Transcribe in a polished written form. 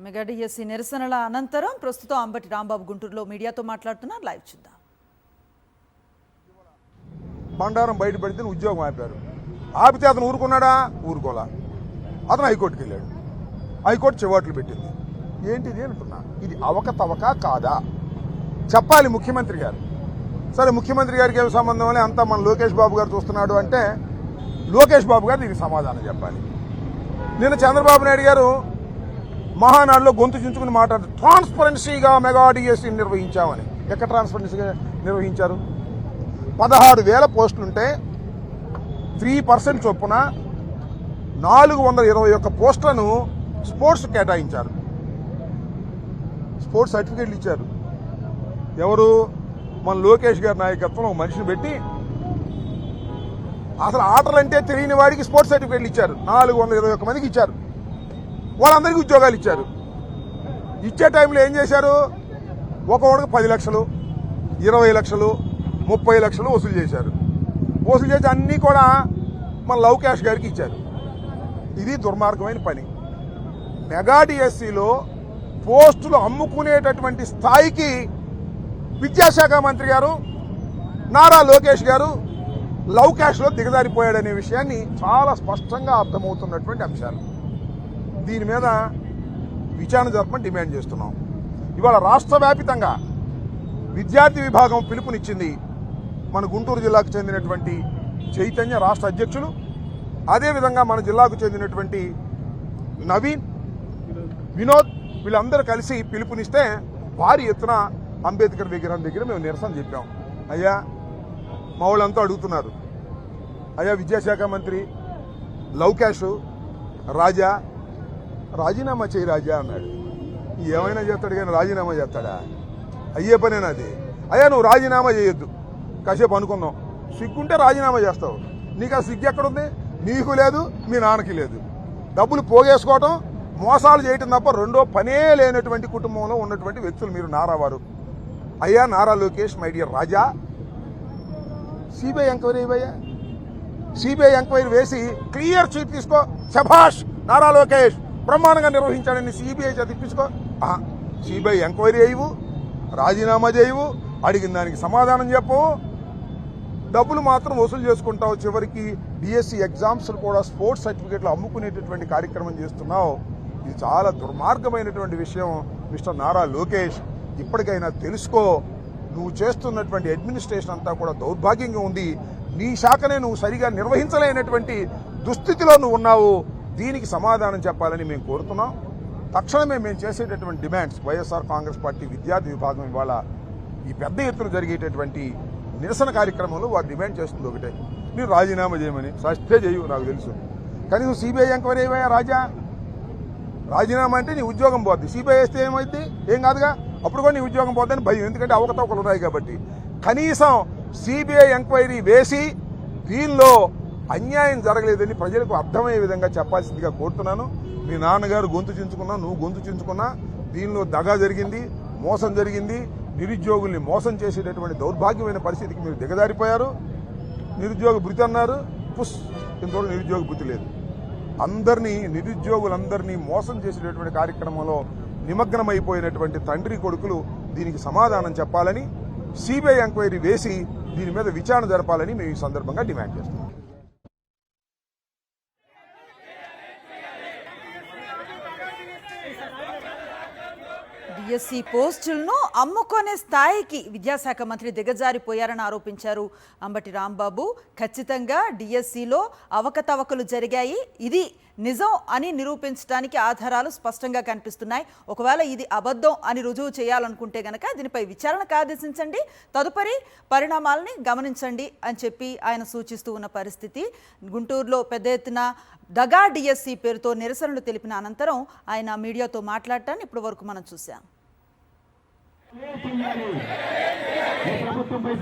Mega DSC నిరసనల అనంతరం ప్రస్తుతం అంబటి రాంబాబు గుంటూరులో మీడియాతో మాట్లాడుతున్నారు. లైవ్ చూద్దాం. బండారం బయటపడితే ఉద్యోగం ఆపారు. ఆపితే అతను ఊరుకున్నాడా? ఊరుకోలా. అతను హైకోర్టుకి వెళ్ళాడు. హైకోర్టు చివాట్లు పెట్టింది. ఏంటిది అంటున్నా, ఇది అవకతవక కాదా చెప్పాలి ముఖ్యమంత్రి గారు. సరే, ముఖ్యమంత్రి గారికి ఏమి సంబంధం అని అంతా మన లోకేష్ బాబు గారు చూస్తున్నాడు అంటే లోకేష్ బాబు గారు దీనికి సమాధానం చెప్పాలి. నిన్న చంద్రబాబు నాయుడు గారు మహానాడులో గొంతు చించుకుని మాట్లాడుతూ ట్రాన్స్పరెన్సీగా మెగా డిఎస్సీ నిర్వహించామని. ఎక్కడ ట్రాన్స్పరెన్సీగా నిర్వహించారు? 16,000 పోస్టులుంటే 3% చొప్పున 421 పోస్టులను స్పోర్ట్స్ కేటాయించారు. స్పోర్ట్స్ సర్టిఫికేట్లు ఇచ్చారు. ఎవరు? మన లోకేష్ గారి నాయకత్వంలో ఒక మనిషిని పెట్టి అసలు ఆటలంటే తెలియని వాడికి స్పోర్ట్స్ సర్టిఫికేట్లు ఇచ్చారు. 421 మందికి ఇచ్చారు. వాళ్ళందరికీ ఉద్యోగాలు ఇచ్చారు. ఇచ్చే టైంలో ఏం చేశారు? ఒక్కొక్కడికి 10 లక్షలు, 20 లక్షలు, 30 లక్షలు వసూలు చేశారు. వసూలు చేసి అన్నీ కూడా మన లోకేష్ గారికి ఇచ్చారు. ఇది దుర్మార్గమైన పని. మెగా డిఎస్సీలో పోస్టులు అమ్ముకునేటటువంటి స్థాయికి విద్యాశాఖ మంత్రి గారు నారా లోకేష్ గారు లవ్ క్యాష్లో దిగజారిపోయాడనే విషయాన్ని చాలా స్పష్టంగా అర్థమవుతున్నటువంటి అంశాలు. దీని మీద విచారణ జరపమని డిమాండ్ చేస్తున్నాం. ఇవాళ రాష్ట్ర వ్యాపితంగా విద్యార్థి విభాగం పిలుపునిచ్చింది. మన గుంటూరు జిల్లాకు చెందినటువంటి చైతన్య రాష్ట్ర అధ్యక్షులు, అదేవిధంగా మన జిల్లాకు చెందినటువంటి నవీన్, వినోద్, వీళ్ళందరూ కలిసి పిలుపునిస్తే భారీ ఎత్తున అంబేద్కర్ విగ్రహం దగ్గర మేము నిరసన చెప్పాం. అయ్యా, మా వాళ్ళంతా అడుగుతున్నారు, అయ్యా విద్యాశాఖ మంత్రి లవ్ క్యాష్ రాజా రాజీనామా చేయి రాజా అన్నాడు. ఏమైనా చేస్తాడు కానీ రాజీనామా చేస్తాడా? అయ్యే పనేనా అది? అయ్యా నువ్వు రాజీనామా చేయొద్దు, కాసేపు అనుకుందాం. సిగ్గుంటే రాజీనామా చేస్తావు. నీకు ఆ సిగ్గు ఎక్కడుంది? నీకు లేదు, మీ నాన్నకి లేదు. డబ్బులు పోగేసుకోవటం, మోసాలు చేయటం తప్ప రెండో పనే లేనటువంటి కుటుంబంలో ఉన్నటువంటి వ్యక్తులు మీరు నారావారు. అయ్యా Nara Lokesh, my dear Raja, CBI enquiry ఇవ్వయ్యా. సిబిఐ ఎంక్వైరీ వేసి క్లియర్ చీట్ తీసుకో. శభాష్ నారా లోకేష్, బ్రహ్మాండంగా నిర్వహించాడని సిబిఐ తెప్పించుకో. సిబిఐ ఎంక్వైరీ అయ్యవు, రాజీనామా చేయవు, అడిగిన దానికి సమాధానం చెప్పవు, డబ్బులు మాత్రం వసూలు చేసుకుంటావు. చివరికి డిఎస్సి ఎగ్జామ్స్ కూడా స్పోర్ట్స్ సర్టిఫికేట్లు అమ్ముకునేటటువంటి కార్యక్రమం చేస్తున్నావు. ఇది చాలా దుర్మార్గమైనటువంటి విషయం. మిస్టర్ నారా లోకేష్, ఇప్పటికైనా తెలుసుకో. నువ్వు చేస్తున్నటువంటి అడ్మినిస్ట్రేషన్ అంతా కూడా దౌర్భాగ్యంగా ఉంది. నీ శాఖనే నువ్వు సరిగా నిర్వహించలేనటువంటి దుస్థితిలో నువ్వు ఉన్నావు. దీనికి సమాధానం చెప్పాలని మేము కోరుతున్నాం. తక్షణమే మేము చేసేటటువంటి డిమాండ్స్, వైఎస్ఆర్ కాంగ్రెస్ పార్టీ విద్యార్థి విభాగం ఇవాళ ఈ పెద్ద ఎత్తున జరిగేటటువంటి నిరసన కార్యక్రమంలో వారు డిమాండ్ చేస్తుంది ఒకటే, మీరు రాజీనామా చేయమని. సస్తే చేయవు, నాకు తెలుసు. కానీ నువ్వు సిబిఐ ఎంక్వైరీ అయ్యా రాజా. రాజీనామా అంటే నీ ఉద్యోగం పోద్ది. సిబిఐ వేస్తే ఏమైంది? ఏం కాదుగా. అప్పుడు కూడా నీ ఉద్యోగం పోద్దని భయం, ఎందుకంటే అవకతవకలు ఉన్నాయి కాబట్టి. కనీసం సిబిఐ ఎంక్వైరీ వేసి దీనిలో అన్యాయం జరగలేదని ప్రజలకు అర్థమయ్యే విధంగా చెప్పాల్సిందిగా కోరుతున్నాను. మీ నాన్నగారు గొంతు చించుకున్నా, నువ్వు గొంతు చించుకున్నా, దీనిలో దగా జరిగింది, మోసం జరిగింది. నిరుద్యోగుల్ని మోసం చేసేటటువంటి దౌర్భాగ్యమైన పరిస్థితికి మీరు దిగజారిపోయారు. నిరుద్యోగ భృతి అన్నారు, ఇంతవరకు నిరుద్యోగ భృతి లేదు. నిరుద్యోగులందరినీ మోసం చేసేటటువంటి కార్యక్రమంలో నిమగ్నమైపోయినటువంటి తండ్రి కొడుకులు దీనికి సమాధానం చెప్పాలని, సిబిఐ ఎంక్వైరీ వేసి దీని మీద విచారణ జరపాలని మేము ఈ సందర్భంగా డిమాండ్ చేస్తున్నాం. డిఎస్సి పోస్టులను అమ్ముకునే స్థాయికి విద్యాశాఖ మంత్రి దిగజారిపోయారని ఆరోపించారు అంబటి రాంబాబు. ఖచ్చితంగా డిఎస్సిలో అవకతవకలు జరిగాయి, ఇది నిజం అని నిరూపించడానికి ఆధారాలు స్పష్టంగా కనిపిస్తున్నాయి. ఒకవేళ ఇది అబద్ధం అని రుజువు చేయాలనుకుంటే గనక దీనిపై విచారణకు ఆదేశించండి, తదుపరి పరిణామాలని గమనించండి అని చెప్పి ఆయన సూచిస్తూ ఉన్న పరిస్థితి. గుంటూరులో పెద్ద ఎత్తున దగా డిఎస్సి పేరుతో నిరసనలు తెలిపిన అనంతరం ఆయన మీడియాతో మాట్లాడటాన్ని ఇప్పటి వరకు మనం చూసాం. ప్రభుత్వంపై